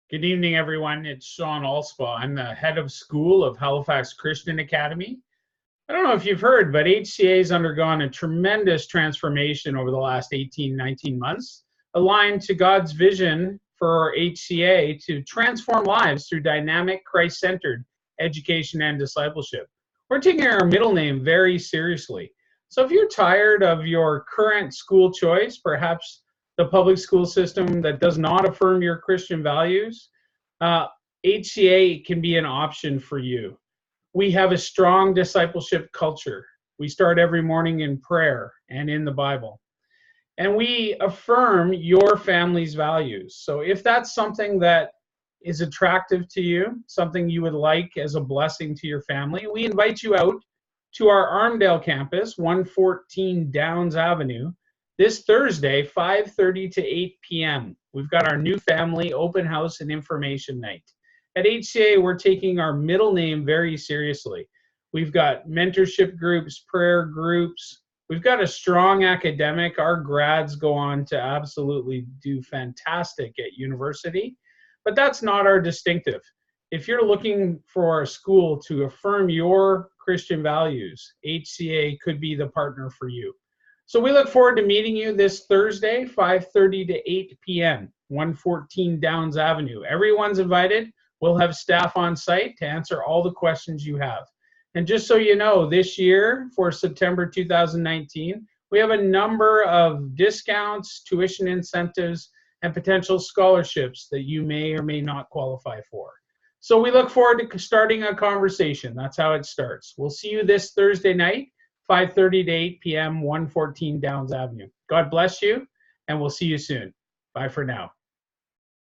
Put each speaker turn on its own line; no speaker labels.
Good evening, everyone. It's Sean Alspaugh. I'm the head of school of Halifax Christian Academy. I don't know if you've heard, but HCA has undergone a tremendous transformation over the last 19 months, aligned to God's vision for HCA to transform lives through dynamic, Christ-centered education and discipleship. We're taking our middle name very seriously. So if you're tired of your current school choice, perhaps the public school system that does not affirm your Christian values, HCA can be an option for you. We have a strong discipleship culture. We start every morning in prayer and in the Bible. And we affirm your family's values. So if that's something that is attractive to you, something you would like as a blessing to your family, we invite you out to our Armdale Campus, 114 Downs Avenue, this Thursday, 5:30 to 8 p.m. We've got our new family open house and information night. At HCA, we're taking our middle name very seriously. We've got mentorship groups, prayer groups. We've got a strong academic. Our grads go on to absolutely do fantastic at university, but that's not our distinctive. If you're looking for a school to affirm your Christian values, HCA could be the partner for you. So we look forward to meeting you this Thursday, 5:30 to 8 p.m., 114 Downs Avenue. Everyone's invited. We'll have staff on site to answer all the questions you have. And just so you know, this year for September 2019, we have a number of discounts, tuition incentives, and potential scholarships that you may or may not qualify for. So we look forward to starting a conversation. That's how it starts. We'll see you this Thursday night, 5:30 to 8 p.m., 114 Downs Avenue. God bless you, and we'll see you soon. Bye for now.